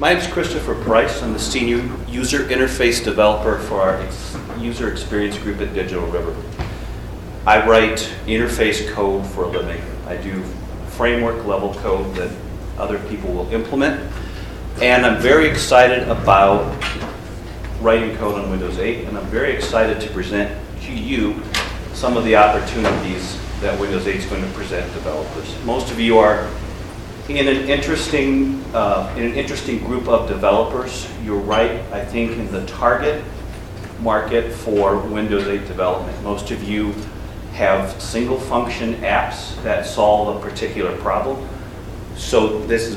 My name is Christopher Pryce. I'm the Senior User Interface Developer for our User Experience Group at Digital River. I write interface code for a living. I do framework level code that other people will implement. And I'm very excited about writing code on Windows 8, and I'm very excited to present to you some of the opportunities that Windows 8 is going to present developers. Most of you are in an interesting group of developers. You're right, I think, in the target market for Windows 8 development. Most of you have single function apps that solve a particular problem. So this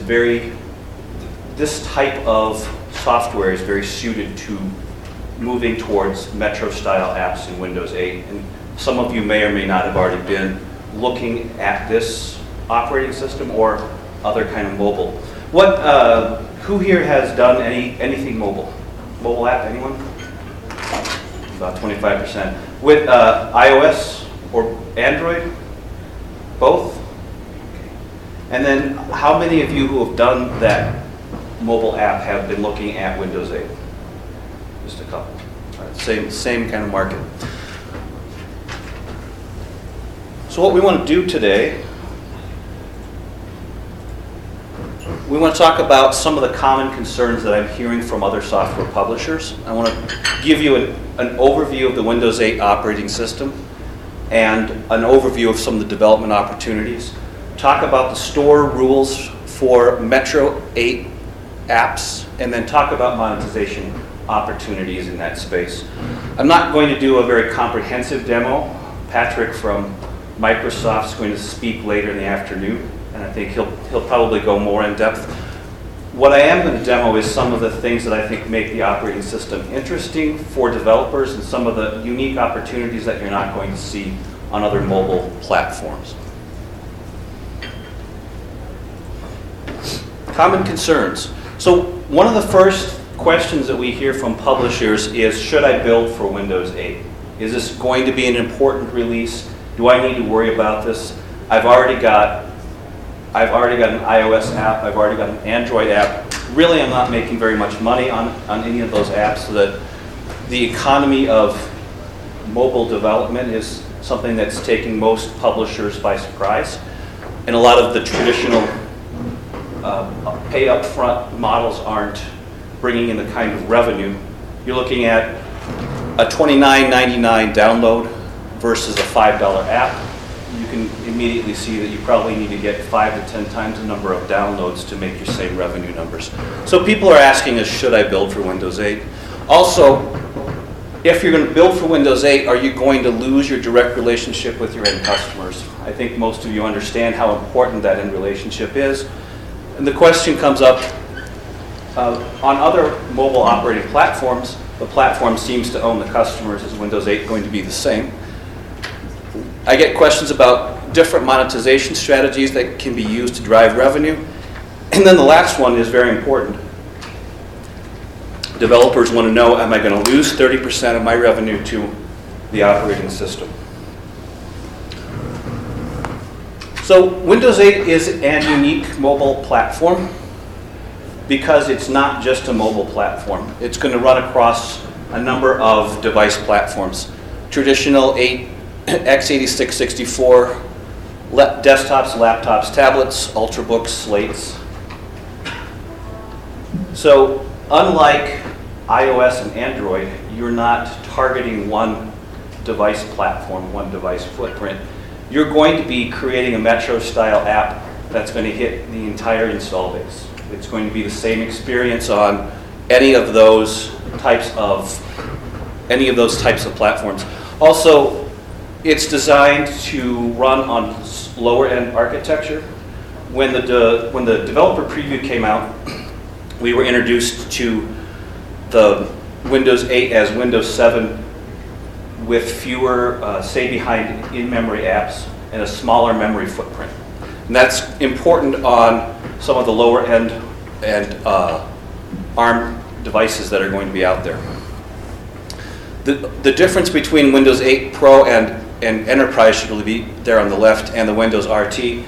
type of software is very suited to moving towards Metro style apps in Windows 8. And some of you may or may not have already been looking at this operating system or other kind of mobile. Who here has done anything mobile? Mobile app, anyone? About 25%. With iOS or Android? Both? And then how many of you who have done that mobile app have been looking at Windows 8? Just a couple. All right, same kind of market. So what we want to do today, we want to talk about some of the common concerns that I'm hearing from other software publishers. I want to give you an overview of the Windows 8 operating system and an overview of some of the development opportunities. Talk about the store rules for Metro 8 apps, and then talk about monetization opportunities in that space. I'm not going to do a very comprehensive demo. Patrick from Microsoft is going to speak later in the afternoon, and I think he'll probably go more in depth. What I am going to demo is some of the things that I think make the operating system interesting for developers and some of the unique opportunities that you're not going to see on other mobile platforms. Common concerns. So one of the first questions that we hear from publishers is, should I build for Windows 8? Is this going to be an important release? Do I need to worry about this? I've already got an iOS app, I've already got an Android app. Really, I'm not making very much money on any of those apps, so that the economy of mobile development is something that's taking most publishers by surprise. And a lot of the traditional pay upfront models aren't bringing in the kind of revenue. You're looking at a $29.99 download versus a $5 app. You can immediately see that you probably need to get 5 to 10 times the number of downloads to make your same revenue numbers. So people are asking us, should I build for Windows 8? Also, if you're going to build for Windows 8, are you going to lose your direct relationship with your end customers? I think most of you understand how important that end relationship is. And the question comes up, on other mobile operating platforms, the platform seems to own the customers. Is Windows 8 going to be the same? I get questions about different monetization strategies that can be used to drive revenue. And then the last one is very important. Developers want to know, am I going to lose 30% of my revenue to the operating system? So Windows 8 is an unique mobile platform because it's not just a mobile platform. It's going to run across a number of device platforms. Traditional x86 64, desktops, laptops, tablets, ultrabooks, slates. So unlike iOS and Android, you're not targeting one device platform, one device footprint. You're going to be creating a Metro style app that's going to hit the entire install base. It's going to be the same experience on any of those types of platforms. Also, it's designed to run on lower end architecture. When the developer preview came out, we were introduced to the Windows 8 as Windows 7 with fewer stay-behind in-memory apps and a smaller memory footprint. And that's important on some of the lower end and ARM devices that are going to be out there. The difference between Windows 8 Pro and Enterprise should really be there on the left, and the Windows RT.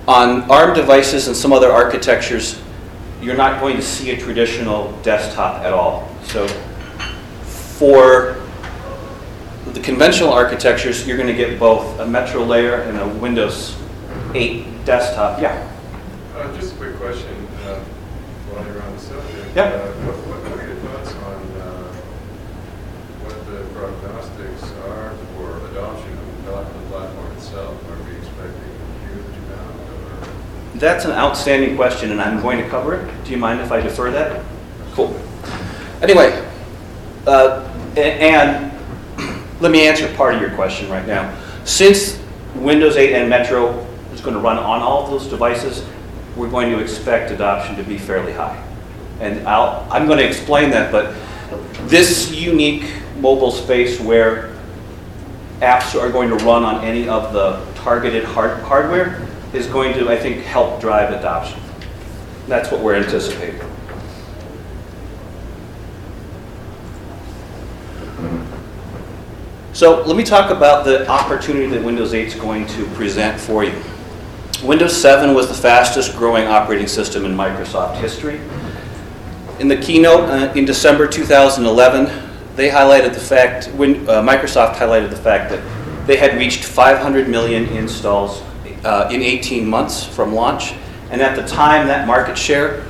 On ARM devices and some other architectures, you're not going to see a traditional desktop at all. So for the conventional architectures, you're going to get both a Metro layer and a Windows 8 desktop. Yeah? Just a quick question while you're on the subject. Yep. What are your thoughts on what the prognostics are for adoption of the platform itself? Are we expecting a huge amount? Or? That's an outstanding question, and I'm going to cover it. Do you mind if I defer that? Cool. Anyway, and let me answer part of your question right now. Since Windows 8 and Metro is going to run on all of those devices, we're going to expect adoption to be fairly high. And I'm going to explain that, but this unique mobile space where apps are going to run on any of the targeted hardware is going to, I think, help drive adoption. That's what we're anticipating. So let me talk about the opportunity that Windows 8 is going to present for you. Windows 7 was the fastest growing operating system in Microsoft history. In the keynote in December 2011, they highlighted the fact, Microsoft highlighted the fact that they had reached 500 million installs in 18 months from launch. And at the time, that market share,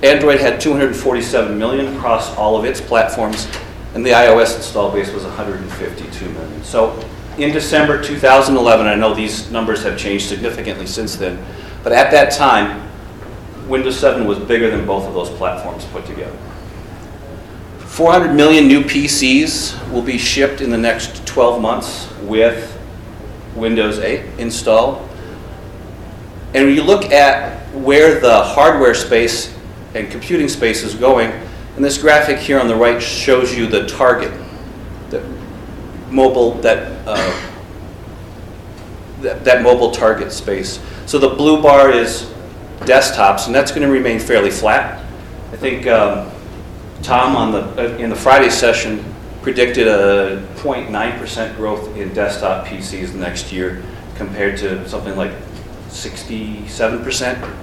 Android had 247 million across all of its platforms, and the iOS install base was 152 million. So in December 2011, I know these numbers have changed significantly since then, but at that time, Windows 7 was bigger than both of those platforms put together. 400 million new PCs will be shipped in the next 12 months with Windows 8 installed. And when you look at where the hardware space and computing space is going, and this graphic here on the right shows you the target, that mobile target space. So the blue bar is desktops, and that's going to remain fairly flat. I think Tom in the Friday session predicted a 0.9% growth in desktop PCs next year compared to something like 67%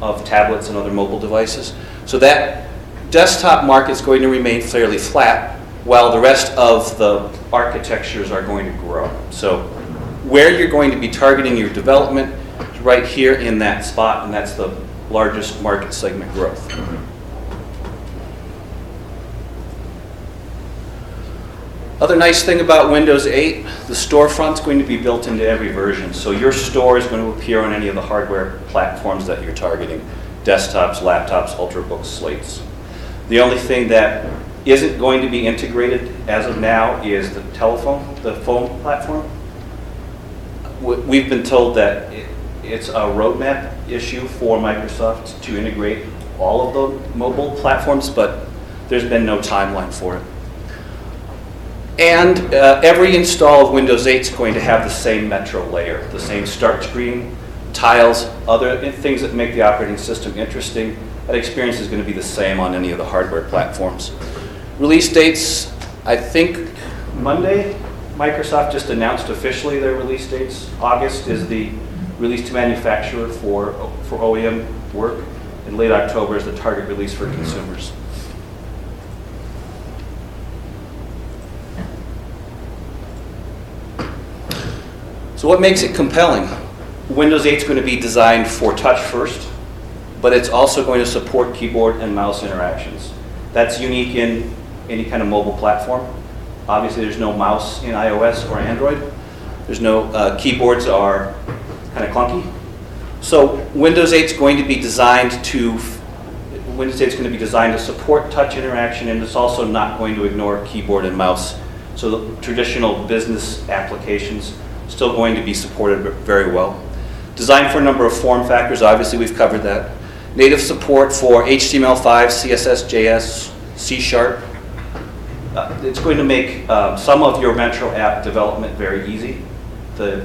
of tablets and other mobile devices. So that desktop market is going to remain fairly flat while the rest of the architectures are going to grow. So where you're going to be targeting your development is right here in that spot, and that's the largest market segment growth. Other nice thing about Windows 8, the storefront's going to be built into every version. So your store is going to appear on any of the hardware platforms that you're targeting: desktops, laptops, ultrabooks, slates. The only thing that isn't going to be integrated as of now is the phone platform. We've been told that it's a roadmap issue for Microsoft to integrate all of the mobile platforms, but there's been no timeline for it. And every install of Windows 8 is going to have the same Metro layer, the same start screen, tiles, other things that make the operating system interesting. That experience is going to be the same on any of the hardware platforms. Release dates, I think Monday, Microsoft just announced officially their release dates. August is the release to manufacturer for OEM work, and late October is the target release for consumers. So what makes it compelling? Windows 8 is going to be designed for touch first, but it's also going to support keyboard and mouse interactions. That's unique in any kind of mobile platform. Obviously, there's no mouse in iOS or Android. There's no keyboards are kind of clunky. So Windows 8 is going to be designed to support touch interaction, and it's also not going to ignore keyboard and mouse. So the traditional business applications still going to be supported very well. Designed for a number of form factors, obviously we've covered that. Native support for HTML5, CSS, JS, C#. It's going to make some of your Metro app development very easy. The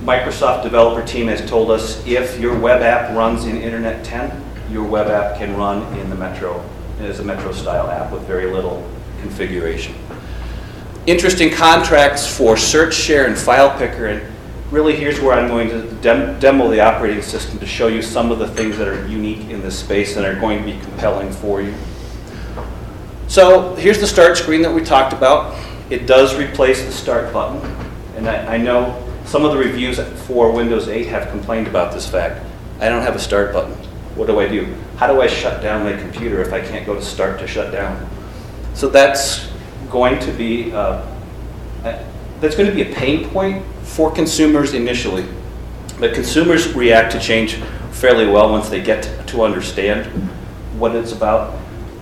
Microsoft developer team has told us if your web app runs in Internet 10, your web app can run in the Metro as a Metro style app with very little configuration. Interesting contracts for search, share, and file picker, and really here's where I'm going to demo the operating system to show you some of the things that are unique in this space and are going to be compelling for you. So here's the start screen that we talked about. It does replace the start button. And I know some of the reviews for Windows 8 have complained about this fact. I don't have a start button. What do? How do I shut down my computer if I can't go to start to shut down? So that's going to be a pain point for consumers initially. But consumers react to change fairly well once they get to understand what it's about.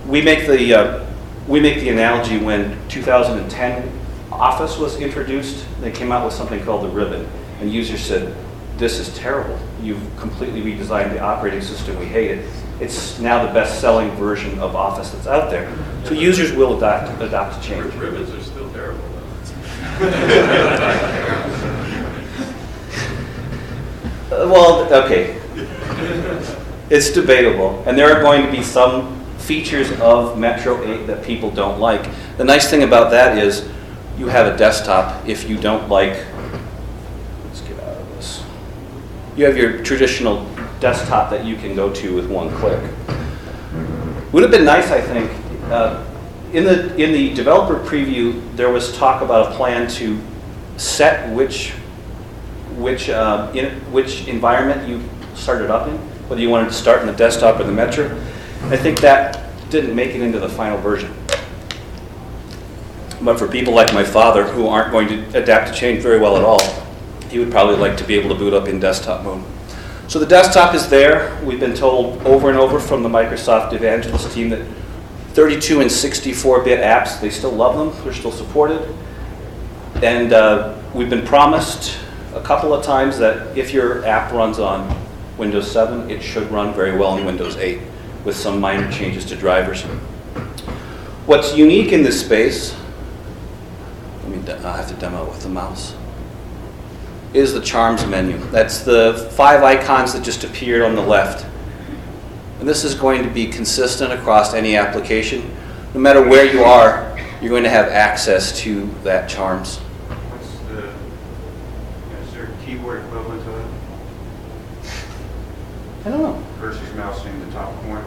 We make the analogy when 2010 Office was introduced, they came out with something called the ribbon, and users said, "This is terrible. You've completely redesigned the operating system. We hate it." It's now the best-selling version of Office that's out there. So users will adopt change. Ribbons are still terrible, though. Well, okay. It's debatable, and there are going to be some features of Metro 8 that people don't like. The nice thing about that is you have a desktop if you don't like, let's get out of this. You have your traditional desktop that you can go to with one click. Would have been nice, I think, in the developer preview, there was talk about a plan to set which environment you started up in, whether you wanted to start in the desktop or the Metro. I think that didn't make it into the final version. But for people like my father who aren't going to adapt to change very well at all, he would probably like to be able to boot up in desktop mode. So the desktop is there. We've been told over and over from the Microsoft evangelist team that 32 and 64-bit apps, they still love them, they're still supported. And we've been promised a couple of times that if your app runs on Windows 7, it should run very well in Windows 8 with some minor changes to drivers. What's unique in this space, I have to demo it with the mouse, is the Charms menu. That's the 5 icons that just appeared on the left. And this is going to be consistent across any application. No matter where you are, you're going to have access to that Charms. Is there a keyboard equivalent to it? I don't know. Versus mouse in the top corner?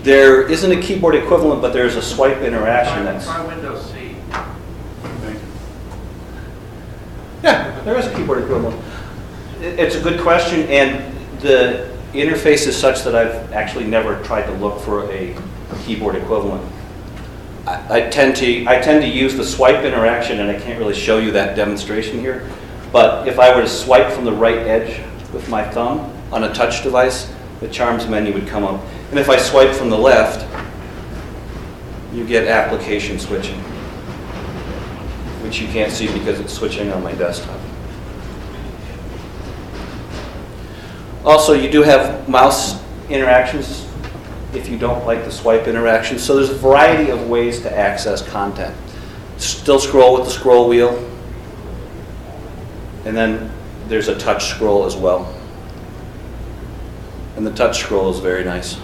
There isn't a keyboard equivalent, but there's a swipe interaction that's... Try Windows C. Yeah, there is a keyboard equivalent. It's a good question, and the interface is such that I've actually never tried to look for a keyboard equivalent. I tend to use the swipe interaction, and I can't really show you that demonstration here. But if I were to swipe from the right edge with my thumb on a touch device, the Charms menu would come up. And if I swipe from the left, you get application switching, which you can't see because it's switching on my desktop. Also, you do have mouse interactions if you don't like the swipe interaction. So there's a variety of ways to access content. Still scroll with the scroll wheel. And then there's a touch scroll as well. And the touch scroll is very nice.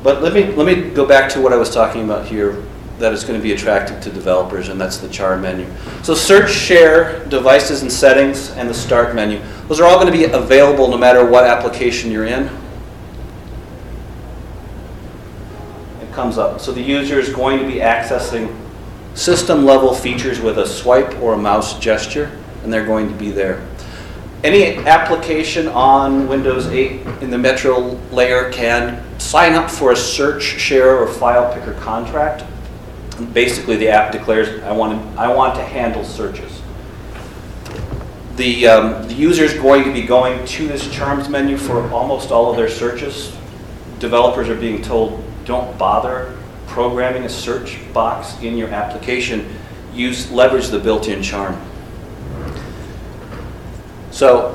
But let me go back to what I was talking about here that is going to be attractive to developers, and that's the Charm menu. So search, share, devices and settings, and the start menu. Those are all going to be available no matter what application you're in. It comes up. So the user is going to be accessing system-level features with a swipe or a mouse gesture, and they're going to be there. Any application on Windows 8 in the Metro layer can sign up for a search, share, or file picker contract. And basically, the app declares, I want to handle searches. The user is going to be going to this Charms menu for almost all of their searches. Developers are being told, don't bother programming a search box in your application. Leverage the built-in Charm. So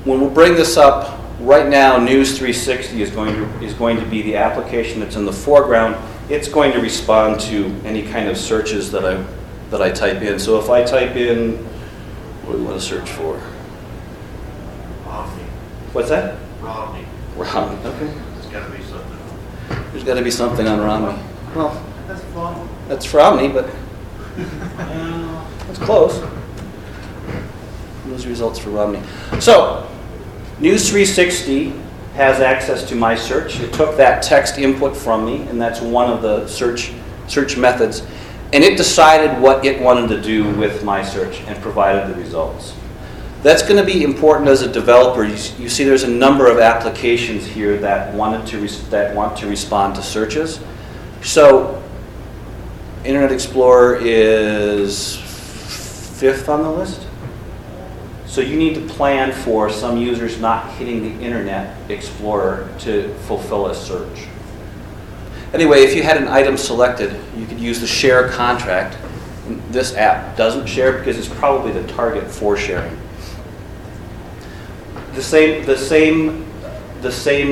when we bring this up, right now News 360 is going to be the application that's in the foreground. It's going to respond to any kind of searches that I type in. So if I type in, what do we want to search for? Romney. What's that? Romney. Romney, okay. There's got to be something. There's got to be something on Romney. Well, That's fun. that's Romney, but That's close. Those results for Romney. So, News 360 has access to my search. It took that text input from me, and that's one of the search methods. And it decided what it wanted to do with my search and provided the results. That's going to be important as a developer. You see there's a number of applications here that want to respond to searches. So Internet Explorer is 5th on the list. So you need to plan for some users not hitting the Internet Explorer to fulfill a search. Anyway, if you had an item selected, you could use the share contract. This app doesn't share because it's probably the target for sharing. The same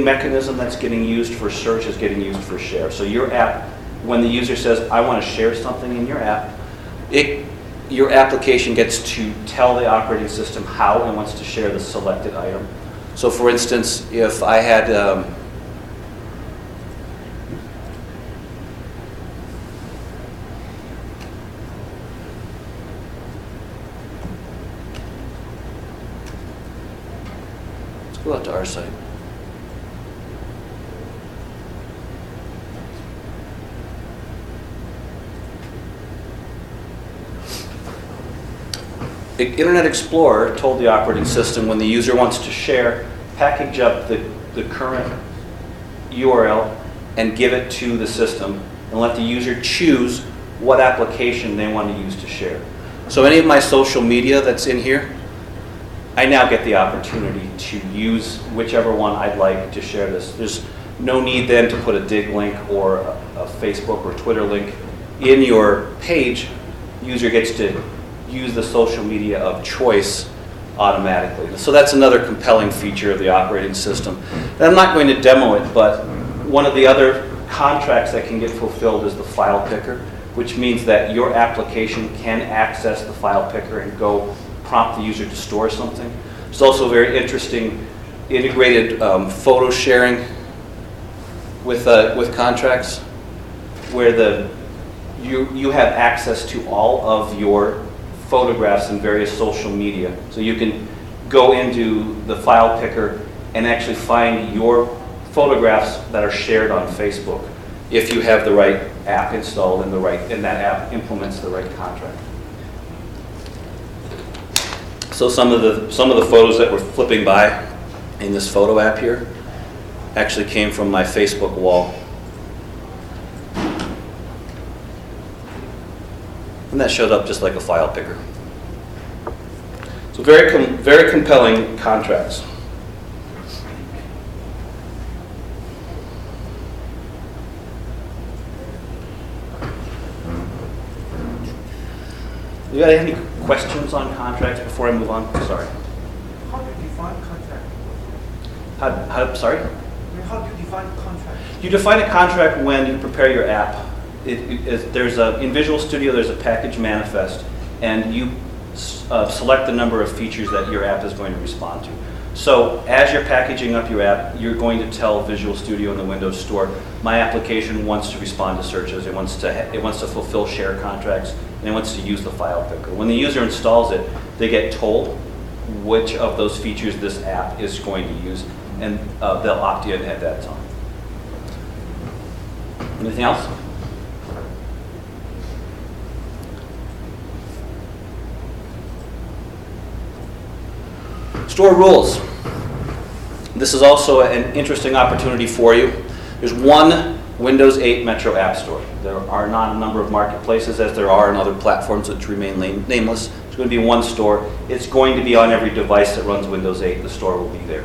mechanism that's getting used for search is getting used for share. So your app, when the user says, I want to share something in your app, your application gets to tell the operating system how it wants to share the selected item. So for instance, if I had let's go out to our site. Internet Explorer told the operating system when the user wants to share, package up the current URL and give it to the system and let the user choose what application they want to use to share. So any of my social media that's in here, I now get the opportunity to use whichever one I'd like to share this. There's no need then to put a dig link or a Facebook or Twitter link in your page. User gets to use the social media of choice automatically. So that's another compelling feature of the operating system. And I'm not going to demo it, but one of the other contracts that can get fulfilled is the file picker, which means that your application can access the file picker and go prompt the user to store something. There's also very interesting integrated photo sharing with contracts, where you have access to all of your photographs in various social media. So you can go into the file picker and actually find your photographs that are shared on Facebook if you have the right app installed and that app implements the right contract. So some of the photos that we're flipping by in this photo app here actually came from my Facebook wall. And that showed up just like a file picker. So very compelling contracts. You got any questions on contracts before I move on? Sorry. How do you define contract? Sorry? How do you define contract? You define a contract when you prepare your app. In Visual Studio, there's a package manifest, and you select the number of features that your app is going to respond to. So as you're packaging up your app, you're going to tell Visual Studio in the Windows Store, my application wants to respond to searches, it wants to fulfill share contracts, and it wants to use the file picker. When the user installs it, they get told which of those features this app is going to use, and they'll opt in at that time. Anything else? Store rules. This is also an interesting opportunity for you. There's one Windows 8 Metro App Store. There are not a number of marketplaces as there are in other platforms which remain nameless. There's going to be one store. It's going to be on every device that runs Windows 8. The store will be there.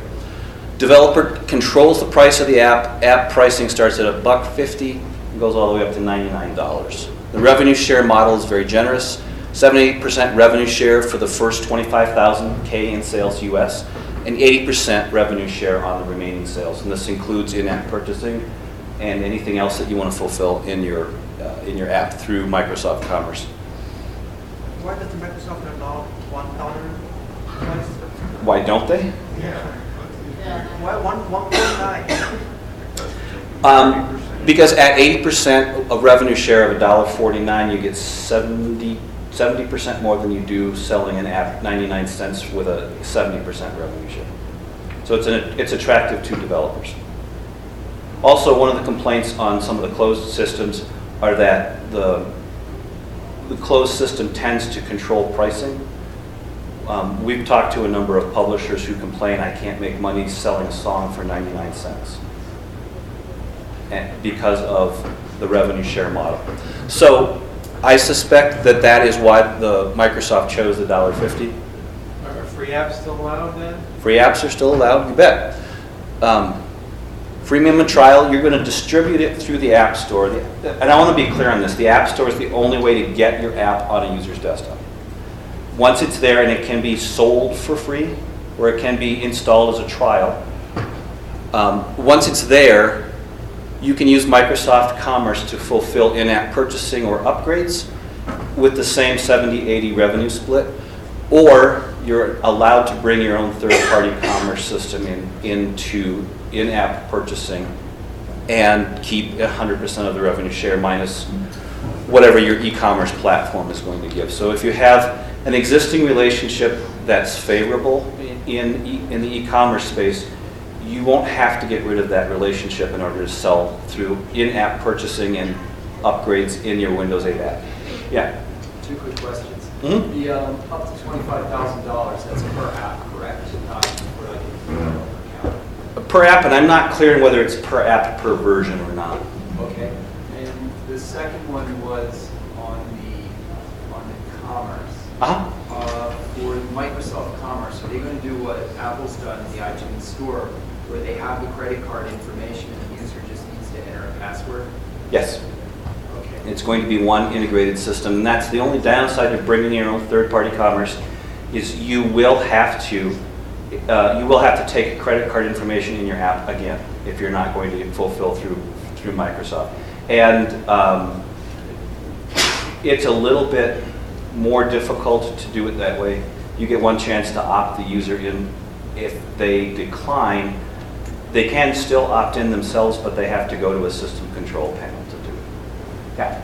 Developer controls the price of the app. App pricing starts at $1.50 and goes all the way up to $99. The revenue share model is very generous. 78% revenue share for the first 25,000 K in sales US, and 80% revenue share on the remaining sales. And this includes in-app purchasing and anything else that you want to fulfill in your app through Microsoft Commerce. Why does Microsoft allow $1 price? Why don't they? Yeah. Why 1.9? Because at 80% of revenue share of $1.49, you get 70% more than you do selling an app 99 cents with a 70% revenue share. So it's attractive to developers. Also, one of the complaints on some of the closed systems are that the closed system tends to control pricing. We've talked to a number of publishers who complain, I can't make money selling a song for 99 cents. And because of the revenue share model. So I suspect that that is why the Microsoft chose the $1.50. Are free apps still allowed then? Free apps are still allowed, you bet. Freemium and trial, you're going to distribute it through the App Store. And I want to be clear on this. The App Store is the only way to get your app on a user's desktop. Once it's there, and it can be sold for free, or it can be installed as a trial. Once it's there, you can use Microsoft Commerce to fulfill in-app purchasing or upgrades with the same 70-80 revenue split, or you're allowed to bring your own third-party commerce system into in-app purchasing and keep 100% of the revenue share minus whatever your e-commerce platform is going to give. So if you have an existing relationship that's favorable in the e-commerce space, you won't have to get rid of that relationship in order to sell through in-app purchasing and upgrades in your Windows 8 app. Yeah? Two quick questions. Mm-hmm. The up to $25,000, that's per app, correct? Not for like a account. Per app, and I'm not clear on whether it's per app per version or not. Okay. And the second one was on the commerce. Uh-huh. For Microsoft Commerce, are they going to do what Apple's done in the iTunes Store, where they have the credit card information and the user just needs to enter a password? Yes. Okay. It's going to be one integrated system, and that's the only downside of bringing your own third-party commerce is you will have to take credit card information in your app again if you're not going to fulfill through Microsoft. And it's a little bit more difficult to do it that way. You get one chance to opt the user in. If they decline, they can still opt in themselves, but they have to go to a system control panel to do it. Yeah.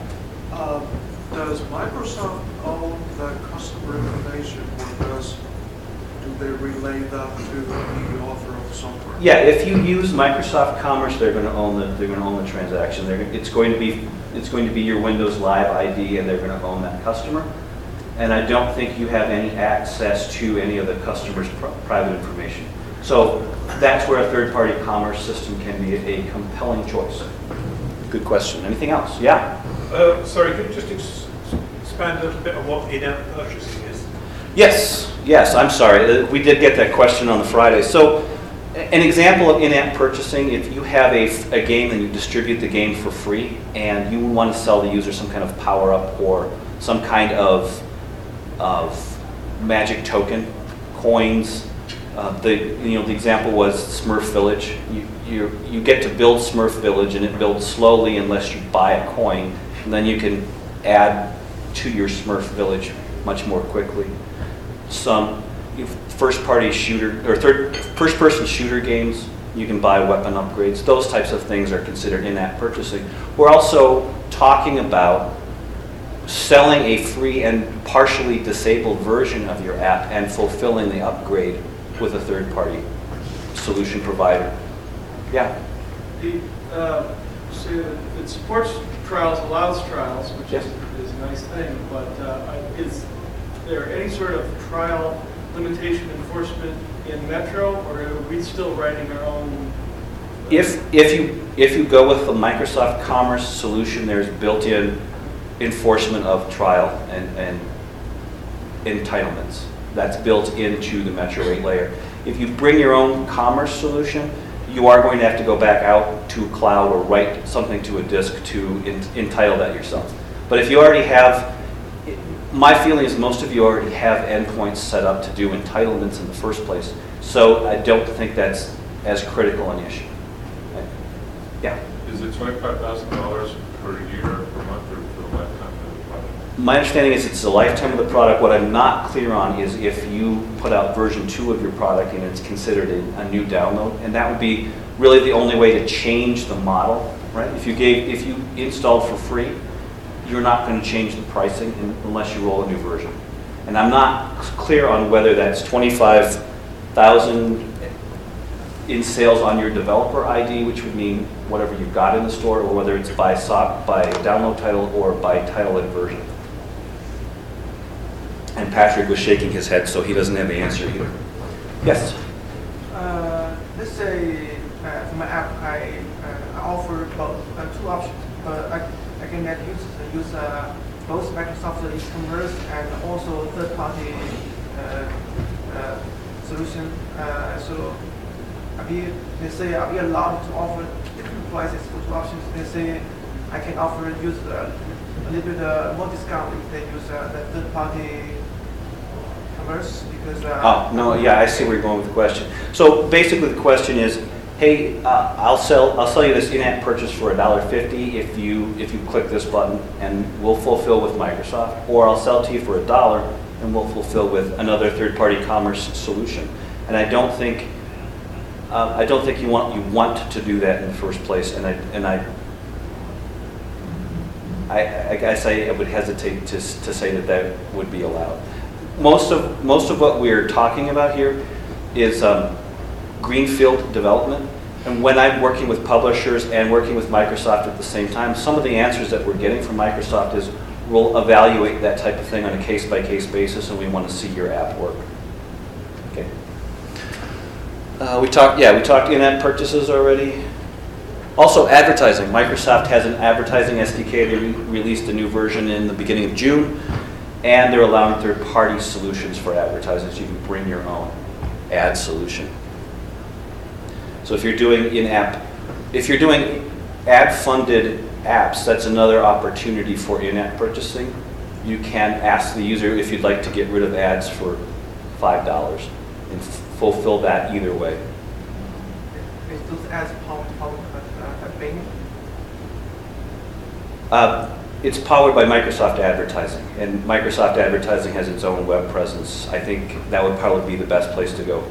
Does Microsoft own the customer information, or do they relay that to the author of the software? Yeah, if you use Microsoft Commerce, they're going to own the transaction. It's going to be your Windows Live ID, and they're going to own that customer. And I don't think you have any access to any of the customer's private information. So that's where a third-party commerce system can be a compelling choice. Good question. Anything else? Yeah. Sorry, could you just expand a little bit on what in-app purchasing is? Yes, I'm sorry. We did get that question on the Friday. So an example of in-app purchasing, if you have a game and you distribute the game for free and you want to sell the user some kind of power-up or some kind of magic token, coins. The example was Smurf Village. You get to build Smurf Village, and it builds slowly unless you buy a coin, and then you can add to your Smurf Village much more quickly. Some first-person shooter games, you can buy weapon upgrades. Those types of things are considered in-app purchasing. We're also talking about selling a free and partially disabled version of your app and fulfilling the upgrade with a third-party solution provider. Yeah. So it supports trials, allows trials, which Yes. is a nice thing, but is there any sort of trial limitation enforcement in Metro, or are we still writing our own? If you go with the Microsoft Commerce solution, there's built-in enforcement of trial and entitlements. That's built into the Metro 8 layer. If you bring your own commerce solution, you are going to have to go back out to cloud or write something to a disk to entitle that yourself. But if you already have, my feeling is most of you already have endpoints set up to do entitlements in the first place. So I don't think that's as critical an issue. Yeah. Is it $25,000 per year, per month, or for the lifetime of the product? My understanding is it's the lifetime of the product. What I'm not clear on is if you put out version 2 of your product and it's considered a new download, and that would be really the only way to change the model right? If you installed for free, you're not going to change the pricing unless you roll a new version. And I'm not clear on whether that's 25,000 in sales on your developer ID, which would mean whatever you've got in the store, or whether it's by download title or by title and version. And Patrick was shaking his head, so he doesn't have the answer either. Yes? Let's say for my app, I offer both, two options. I can use both Microsoft e-commerce and also third-party solution. So I'll be allowed to offer different prices for two options. They say I can offer users a little bit more discount if they use the third-party commerce because. No, yeah, I see where you're going with the question. So basically, the question is, hey, I'll sell you this in-app purchase for $1.50 if you click this button, and we'll fulfill with Microsoft, or I'll sell to you for $1 and we'll fulfill with another third-party commerce solution. And I don't think you want to do that in the first place. And I guess I would hesitate to say that would be allowed. Most of what we're talking about here is greenfield development. And when I'm working with publishers and working with Microsoft at the same time, some of the answers that we're getting from Microsoft is we'll evaluate that type of thing on a case-by-case basis, and we want to see your app work. Okay. We talked in-app purchases already. Also, advertising. Microsoft has an advertising SDK. They released a new version in the beginning of June, and they're allowing third-party solutions for advertisers. You can bring your own ad solution. So if you're doing ad-funded apps, that's another opportunity for in-app purchasing. You can ask the user if you'd like to get rid of ads for $5 and fulfill that either way. Is those ads powered by Bing? It's powered by Microsoft Advertising, and Microsoft Advertising has its own web presence. I think that would probably be the best place to go.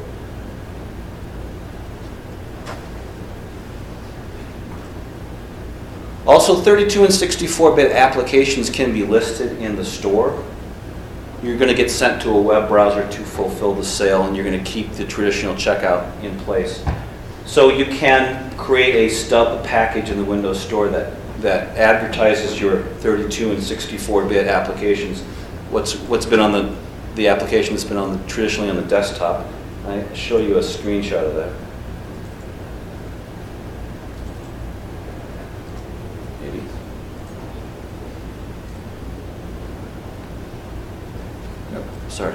Also, 32 and 64-bit applications can be listed in the store. You're going to get sent to a web browser to fulfill the sale, and you're going to keep the traditional checkout in place. So you can create a stub package in the Windows Store that advertises your 32 and 64-bit applications. What's been on the application that's been traditionally on the desktop. I show you a screenshot of that. Maybe. Nope. Sorry.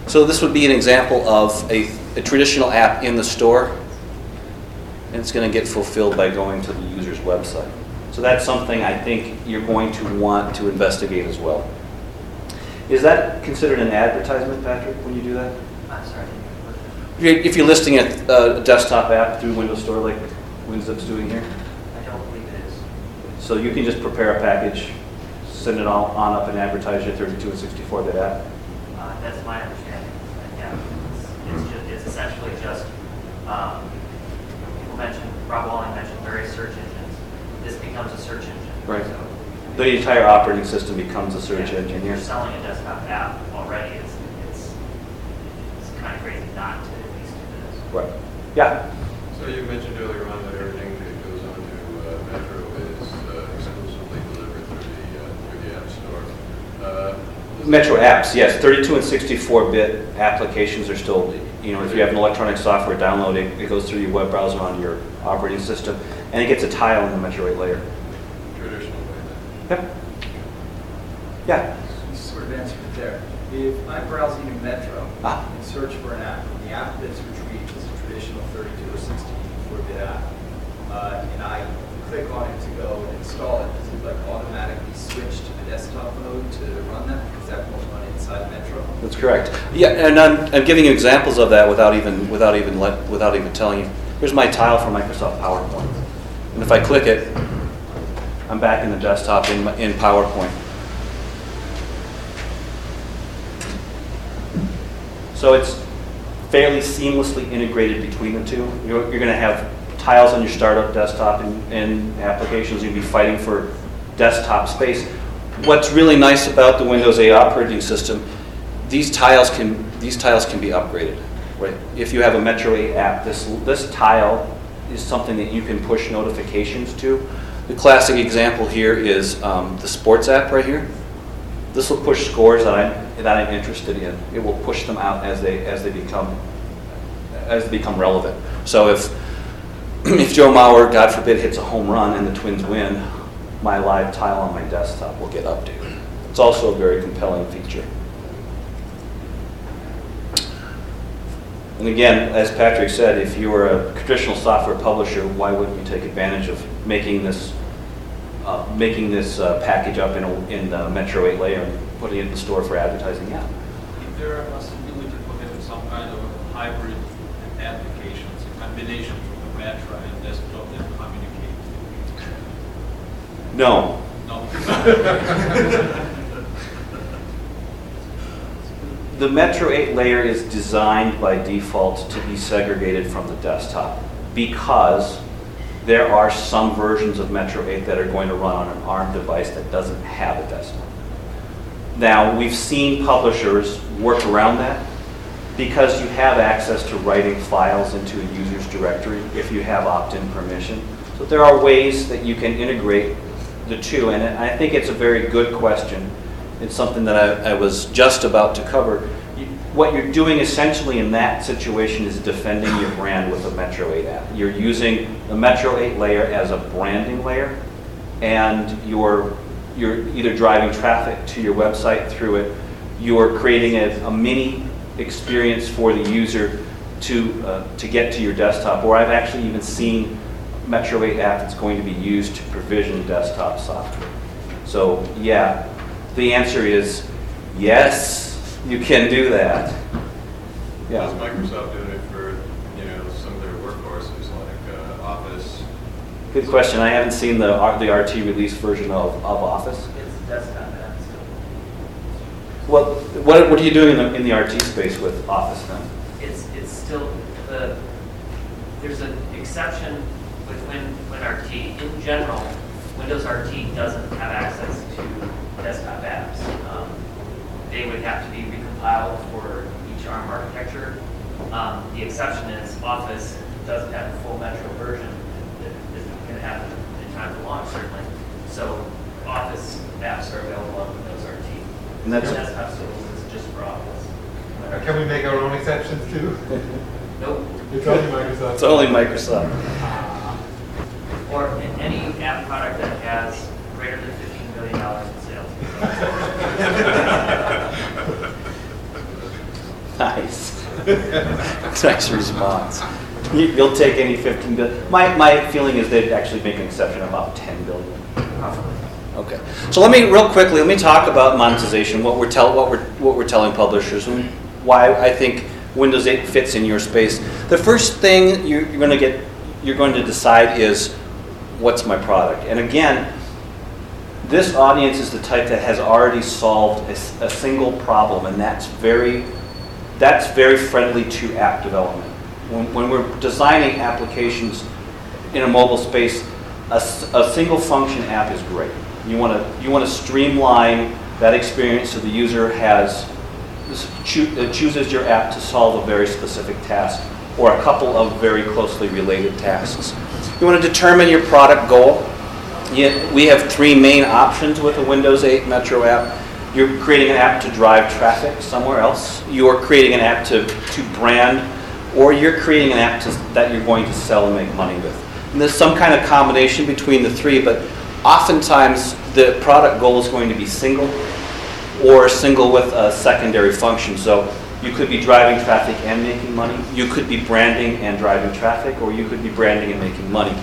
So this would be an example of a traditional app in the store, and it's going to get fulfilled by going to the user's website. So that's something I think you're going to want to investigate as well. Is that considered an advertisement, Patrick, when you do that? I'm sorry. If you're listing a desktop app through Windows Store like WinZip's doing here? I don't believe it is. So you can just prepare a package, send it all on up and advertise your 32 and 64-bit app? That's my understanding. Yeah, it's essentially just, Rob Walling mentioned various search engines. This becomes a search engine. Right. So, The entire operating system becomes a search engine If here. you're selling a desktop app already, it's kind of crazy not to at least do this. Right. Yeah. So you mentioned earlier on that everything that goes on to Metro is exclusively delivered through the App Store. Metro apps, yes. 32 and 64-bit applications are still, if you have an electronic software downloading, it goes through your web browser onto your operating system, and it gets a tile in the Metro 8 layer. Traditional way Yep. Yeah. You sort of answered it there. If I'm browsing in Metro and search for an app, and the app that's retrieved is a traditional 32 or 64-bit app, and I click on it to go and install it, does it automatically switch to the desktop mode to run that? Because that won't run inside Metro. That's correct. Yeah, and I'm giving you examples of that without even telling you. Here's my tile for Microsoft PowerPoint, and if I click it, I'm back in the desktop in PowerPoint. So it's fairly seamlessly integrated between the two. You're going to have tiles on your startup desktop and applications, you'll be fighting for desktop space. What's really nice about the Windows 8 operating system, these tiles can be upgraded, right? If you have a Metro 8 app, this tile is something that you can push notifications to. The classic example here is the sports app right here. This will push scores that I'm interested in. It will push them out as they become relevant. So if Joe Mauer, God forbid, hits a home run and the Twins win, my live tile on my desktop will get updated. It's also a very compelling feature. And again, as Patrick said, if you were a traditional software publisher, why wouldn't you take advantage of making this package up in the Metro 8 layer and putting it in the store for advertising? Yeah. Is there a possibility for having some kind of hybrid applications, a combination from the Metro and desktop that communicate? No. No. The Metro 8 layer is designed by default to be segregated from the desktop because there are some versions of Metro 8 that are going to run on an ARM device that doesn't have a desktop. Now, we've seen publishers work around that because you have access to writing files into a user's directory if you have opt-in permission. So there are ways that you can integrate the two, and I think it's a very good question. It's something that I was just about to cover. What you're doing essentially in that situation is defending your brand with a Metro 8 app. You're using the Metro 8 layer as a branding layer, and you're either driving traffic to your website through it, you're creating a mini experience for the user to get to your desktop, or I've actually even seen Metro 8 app that's going to be used to provision desktop software. So yeah, the answer is yes, you can do that. Yeah. How's Microsoft doing it for, some of their workhorses like Office? Good question. I haven't seen the RT release version of Office. It's desktop app still. Well, what are you doing in the RT space with Office then? It's still there's an exception with WinRT. In general, Windows RT doesn't have access to desktop apps. They would have to be recompiled for each ARM architecture. The exception is Office doesn't have a full Metro version that isn't going to happen in time to launch, certainly. So Office apps are available on Windows RT. And that's desktop still is just for Office. Can we make our own exceptions too? Nope. It's only Microsoft. It's only Microsoft. Or any app product that has greater than $15 billion in sales. Nice. Nice response. You'll take any 15 billion. My feeling is they'd actually make an exception about 10 billion. Okay. So let me talk about monetization. What we're telling publishers and why I think Windows 8 fits in your space. The first thing you're going to decide is, what's my product? And again, this audience is the type that has already solved a single problem, and that's very friendly to app development. When we're designing applications in a mobile space, a single function app is great. You want to streamline that experience so the user chooses your app to solve a very specific task or a couple of very closely related tasks. You want to determine your product goal. We have three main options with a Windows 8 Metro app. You're creating an app to drive traffic somewhere else. You're creating an app to brand, or you're creating an app that you're going to sell and make money with. And there's some kind of combination between the three, but oftentimes the product goal is going to be single or single with a secondary function. So you could be driving traffic and making money. You could be branding and driving traffic, or you could be branding and making money.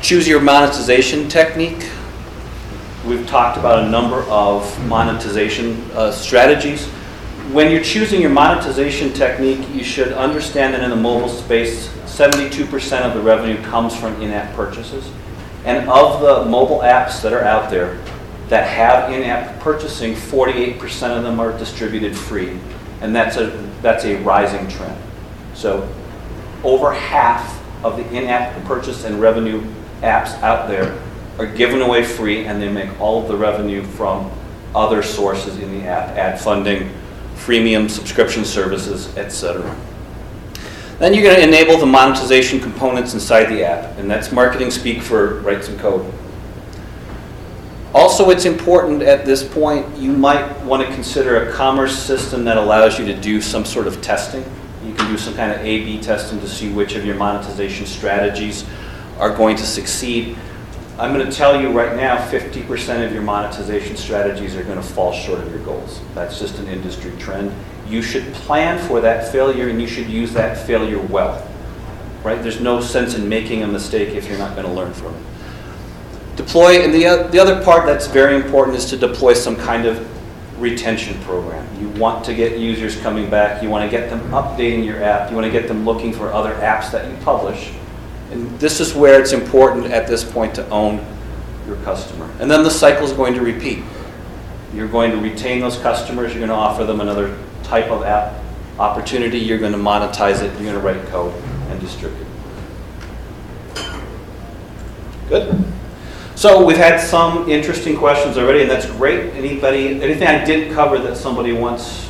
Choose your monetization technique. We've talked about a number of monetization strategies. When you're choosing your monetization technique, you should understand that in the mobile space, 72% of the revenue comes from in-app purchases. And of the mobile apps that are out there that have in-app purchasing, 48% of them are distributed free. And that's a rising trend. So over half of the in-app purchase and revenue apps out there are given away free, and they make all of the revenue from other sources in the app, ad funding, freemium subscription services, etc. Then you're going to enable the monetization components inside the app, and that's marketing speak for write some code. Also, it's important at this point, you might want to consider a commerce system that allows you to do some sort of testing. You can do some kind of A/B testing to see which of your monetization strategies are going to succeed. I'm going to tell you right now, 50% of your monetization strategies are going to fall short of your goals. That's just an industry trend. You should plan for that failure, and you should use that failure well. Right? There's no sense in making a mistake if you're not going to learn from it. Deploy, and the other part that's very important is to deploy some kind of retention program. You want to get users coming back. You want to get them updating your app. You want to get them looking for other apps that you publish. And this is where it's important at this point to own your customer. And then the cycle is going to repeat. You're going to retain those customers. You're going to offer them another type of app opportunity. You're going to monetize it. You're going to write code and distribute. Good. So we've had some interesting questions already, and that's great. Anything I didn't cover that somebody wants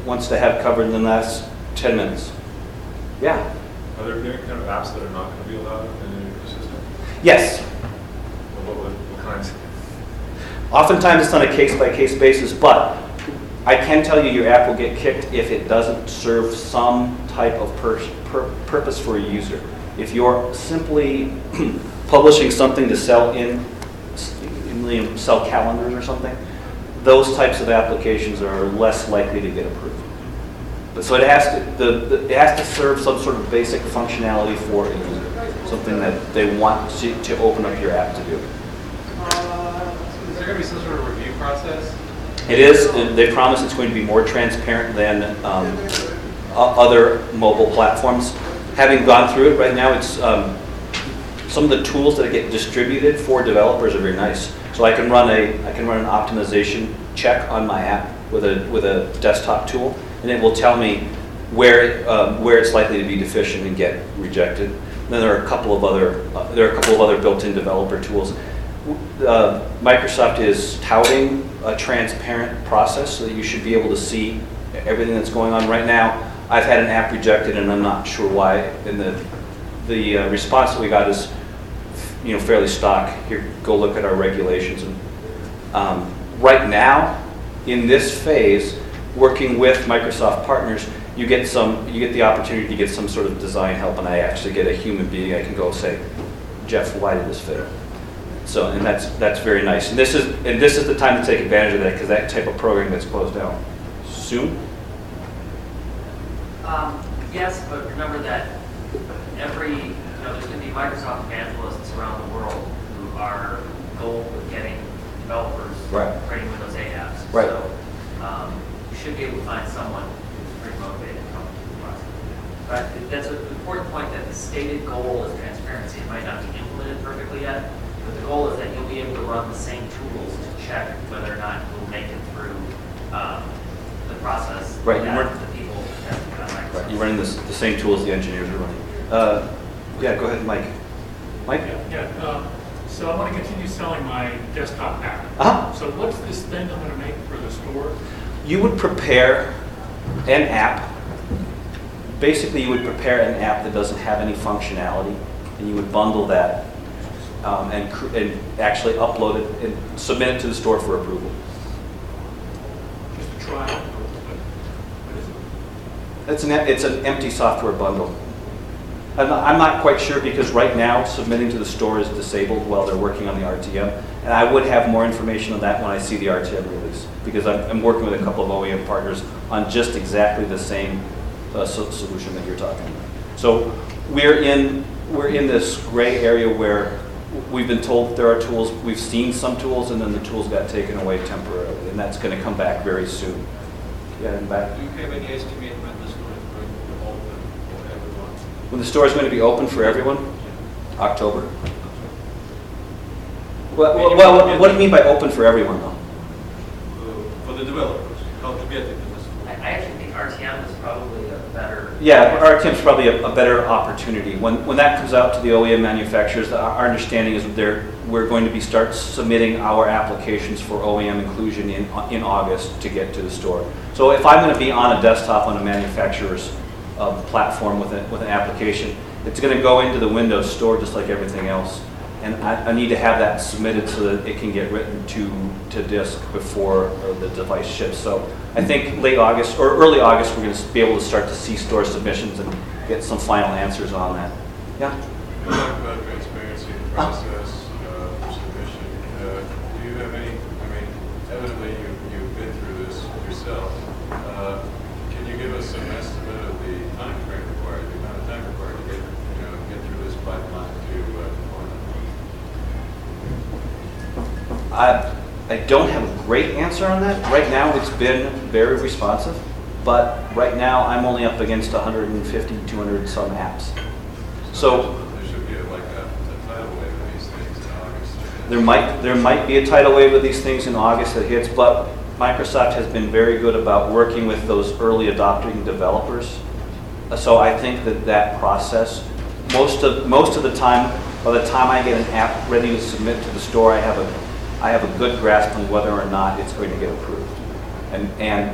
to have covered in the last 10 minutes? Yeah. Are there any kind of apps that are not going to be allowed in the ecosystem? Yes. What kinds? Oftentimes it's on a case-by-case basis, but I can tell you your app will get kicked if it doesn't serve some type of purpose for a user. If you're simply publishing something to sell sell calendars or something, those types of applications are less likely to get approved. But so it has to serve some sort of basic functionality for a user, something that they want to open up your app to do. Is there going to be some sort of review process? It is. They promise it's going to be more transparent than other mobile platforms. Having gone through it right now, it's some of the tools that get distributed for developers are very nice. So I can run an optimization check on my app with a desktop tool, and it will tell me where it's likely to be deficient and get rejected. And then there are a couple of other built-in developer tools. Microsoft is touting a transparent process so that you should be able to see everything that's going on. Right now, I've had an app rejected, and I'm not sure why. And the response that we got is, fairly stock. Here, go look at our regulations. And right now, in this phase, working with Microsoft partners, you get the opportunity to get some sort of design help, and I actually get a human being. I can go say, Jeff, why did this fail? So, and that's very nice. And this is the time to take advantage of that, because that type of program gets closed down soon. Yes, but remember that there's going to be Microsoft evangelists around the world who are goal with getting developers creating Windows 8 apps. Right. So you should be able to find someone who's pretty motivated to come through the process. But that's an important point, that the stated goal is transparency. It might not be implemented perfectly yet, but the goal is that you'll be able to run the same tools to check whether or not you'll make it through the process Right. that the people have done. Right. You're running the same tools the engineers are running. Yeah, go ahead, Mike. Mike? So I want to continue selling my desktop app. Uh-huh. So what's this thing I'm going to make for the store? You would prepare an app. Basically, you would prepare an app that doesn't have any functionality, and you would bundle that and actually upload it and submit it to the store for approval. Just a trial? What is it? It's an empty software bundle. I'm not quite sure, because right now submitting to the store is disabled while they're working on the RTM, and I would have more information on that when I see the RTM release, because I'm working with a couple of OEM partners on just exactly the same solution that you're talking about. So we're in this gray area where we've been told there are tools, we've seen some tools, and then the tools got taken away temporarily, and that's going to come back very soon. Yeah, and back. Do you have any estimate when the store is going to be open for everyone? When the store is going to be open for everyone? October. Well, what do you mean by open for everyone, though? For the developers, how to get it in the store. I actually think RTM is probably a better Yeah, RTM's probably a better opportunity. When that comes out to the OEM manufacturers, our understanding is we're going to be start submitting our applications for OEM inclusion in August to get to the store. So if I'm going to be on a desktop on a manufacturer's platform with an application, it's going to go into the Windows Store just like everything else. And I need to have that submitted so that it can get written to disk before the device ships. So I think late August or early August, we're going to be able to start to see store submissions and get some final answers on that. Yeah? You talk about transparency in the process for submission. Do you have any, I mean, evidently you've been through this yourself. Can you give us some estimate of the time frame required, the amount of time required to get through this pipeline to deployment? I don't have a great answer on that. Right now, it's been very responsive, but right now I'm only up against 150, 200 some apps. So There should be like a tidal wave of these things in August. there might be a tidal wave of these things in August that hits, but Microsoft has been very good about working with those early adopting developers. So I think that process, most of the time, by the time I get an app ready to submit to the store, I have a good grasp on whether or not it's going to get approved. And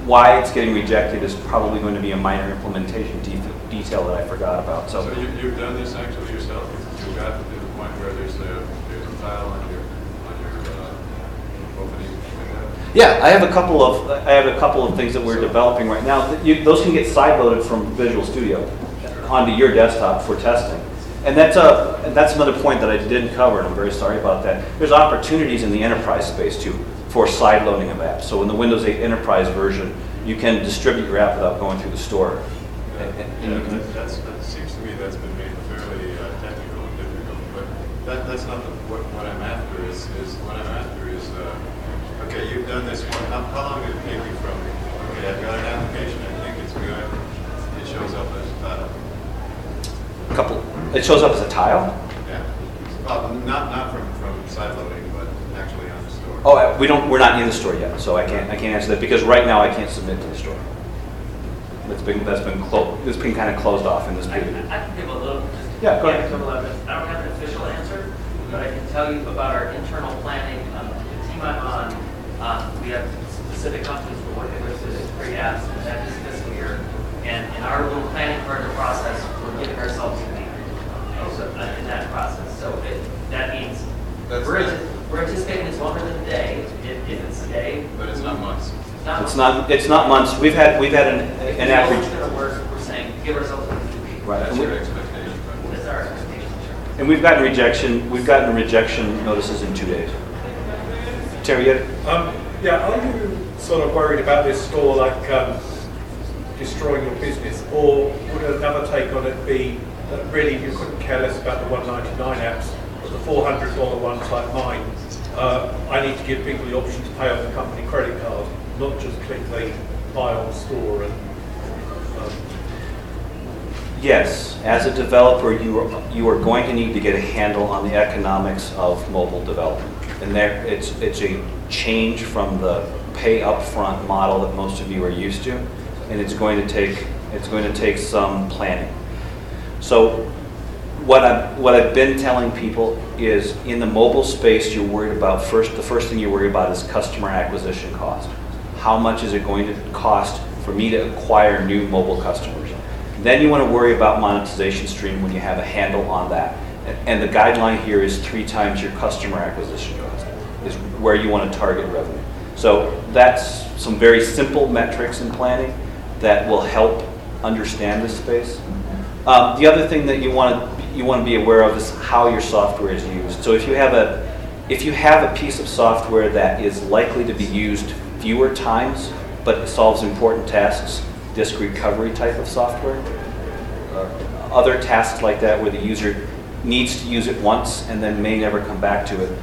why it's getting rejected is probably going to be a minor implementation detail that I forgot about. So you've done this actually yourself? You've got to the point where there's a tile on your opening window? Yeah, I have a couple of things that we're developing right now. Those can get sideloaded from Visual Studio onto your desktop for testing. And that's another point that I didn't cover, and I'm very sorry about that. There's opportunities in the enterprise space too for side loading of apps. So in the Windows 8 Enterprise version, you can distribute your app without going through the store. That seems to me that's been made fairly technical and difficult. But that's not what I'm after. Okay, you've done this one. How long did it take you from? Okay, I've got an application. I think it's good. It shows up as a tile. It shows up as a tile? Yeah. Well, not from side loading, but actually on the store. Oh, we're not in the store yet, so I can't answer that because right now I can't submit to the store. It's been kind of closed off in this period. I can give a little. Yeah, go ahead. I don't have an official answer, but I can tell you about our internal planning. The team I'm on, we have specific companies we're working with to create apps in that fiscal year. And in our little planning part of the process, we're giving ourselves a week in that process. So that means we're anticipating it's longer than a day, if it's a day. But it's not months. It's not months. We've had an average. It's going to work. We're saying give ourselves a week. Right. That's your expectation. That's our expectation. Sure. And we've gotten rejection notices in 2 days. Terry, yeah, are you sort of worried about this store like destroying your business, or would another take on it be that really you couldn't care less about the $199 apps, but the $400 ones like mine? I need to give people the option to pay on the company credit card, not just click the buy on store. And yes, as a developer, you are going to need to get a handle on the economics of mobile development, and it's a change from the pay upfront model that most of you are used to, and it's going to take some planning. So what I've been telling people is in the mobile space, you're worried about the first thing you worry about is customer acquisition cost. How much is it going to cost for me to acquire new mobile customers? Then you want to worry about monetization stream when you have a handle on that. And the guideline here is 3 times your customer acquisition cost is where you want to target revenue. So that's some very simple metrics in planning that will help understand this space. The other thing that you want to be aware of is how your software is used. So if you have a piece of software that is likely to be used fewer times, but it solves important tasks, disk recovery type of software, other tasks like that where the user needs to use it once and then may never come back to it,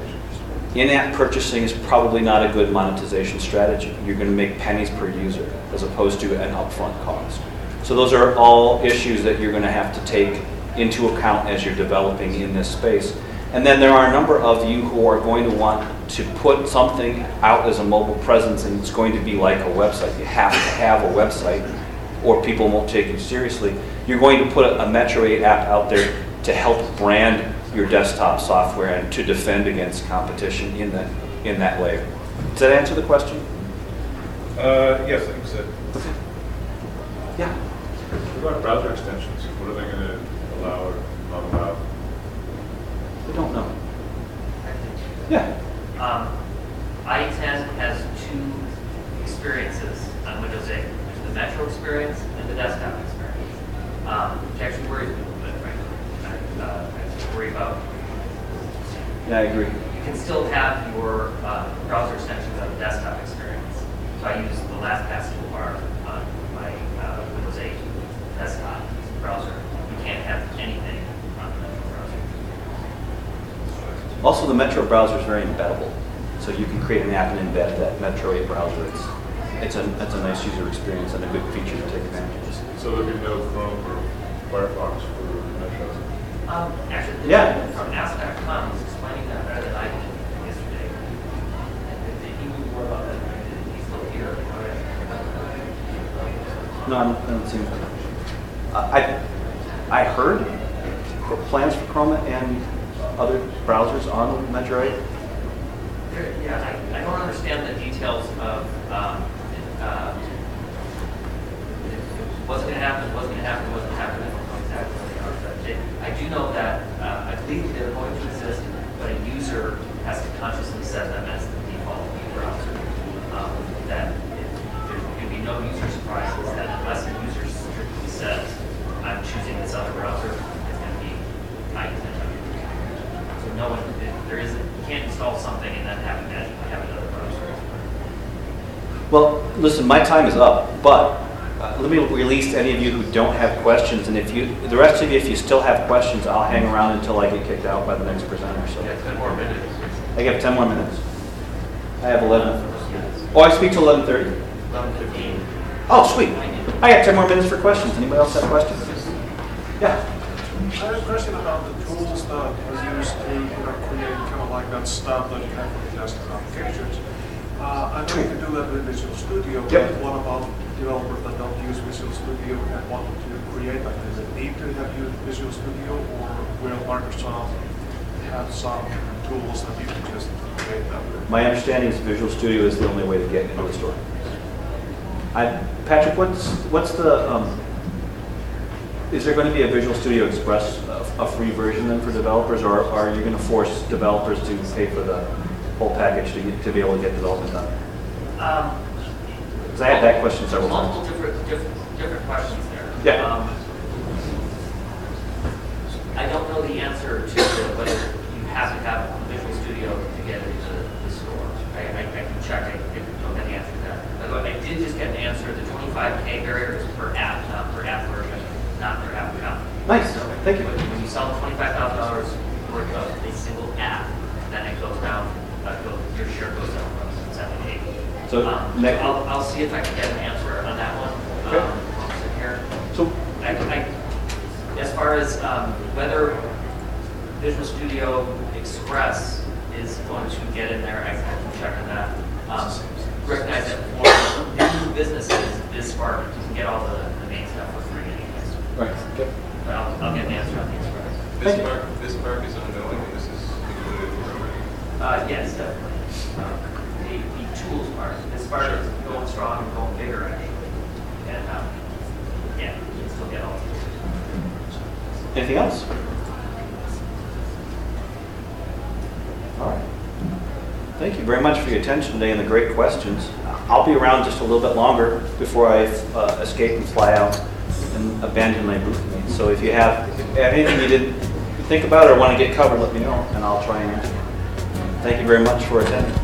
in-app purchasing is probably not a good monetization strategy. You're going to make pennies per user as opposed to an upfront cost. So those are all issues that you're going to have to take into account as you're developing in this space. And then there are a number of you who are going to want to put something out as a mobile presence, and it's going to be like a website. You have to have a website or people won't take you seriously. You're going to put a Metro 8 app out there to help brand your desktop software and to defend against competition in that way. Does that answer the question? Yes, I think so. Yeah. What about browser extensions? What are they going to allow or not allow? We don't know. Yeah. I-10 has two experiences on Windows 8. There's the Metro experience and the desktop experience, which actually worries me a little bit, frankly. I worry about. Yeah, I agree. You can still have your browser extensions on the desktop experience. So I use the LastPass toolbar on my Windows 8 desktop browser. You can't have anything on the Metro browser. Also, the Metro browser is very embeddable. So you can create an app and embed that Metro 8 browser. It's a nice user experience and a good feature to take advantage of. So there'll be no Chrome or Firefox for Metro? Actually, the Yeah. gentleman from Ask.com was explaining that better than I did yesterday. He knew more about that than I did. He's still here. No, I don't see. I heard plans for Chrome and other browsers on Metro 8. Yeah, I don't understand the details of what's going to happen, I don't know exactly what they are. But I do know that I believe they're going to exist, but a user has to consciously set them as the default browser. That there can be no user surprises, that unless a user strictly says, I'm choosing this other browser, it's going to be I-10. So no one, you can't install something and then have it magically have another browser. Well, listen, my time is up, but let me release any of you who don't have questions, and the rest of you, if you still have questions, I'll hang around until I get kicked out by the next presenter. So Yeah, 10 more minutes. I have 10 more minutes. I have 11. Oh, I speak till 11:30. 11:15. Oh, sweet. I got 10 more minutes for questions. Anybody else have questions? Yeah. I have a question about the tools that are used to create kind of like that stuff that you have for the desktop applications. I know you can do that with Visual Studio, Yep. but what about developers that don't use Visual Studio and want to create that? Does it need to have used Visual Studio, or will Microsoft have some tools that you can just create that with? My understanding is Visual Studio is the only way to get into the store. Patrick, what's the is there going to be a Visual Studio Express, a free version then for developers, or are you going to force developers to pay for the whole package to be able to get development done? Because I had that question several times. Multiple different questions there. Yeah. I don't know the answer to whether you have to have Visual Studio to get into the store. I can check. I don't have the answer to that. But I did just get an answer. The 25K barrier is per app, not per app version, not per app account. Nice. So Thank you. when you sell $25,000 worth of a single app, then it goes down. Your share goes down from 7 to 8. So I'll see if I can get an answer on that one. Okay. Here. So As far as whether Visual Studio Express is going to get in there, I can check on that. Recognize that for new businesses, this part, you can get all the main stuff for free anyways. right. Okay. But I'll get an answer on the Express. This mark is unknown, this is included in the program. Yes, definitely. The tools part, this part is going strong and going bigger actually. And yeah, you can still get all the tools. Anything else? All right. Thank you very much for your attention today and the great questions. I'll be around just a little bit longer before I escape and fly out and abandon my booth mate. So if you have anything you didn't think about or want to get covered, let me know, and I'll try and answer. Thank you very much for attending.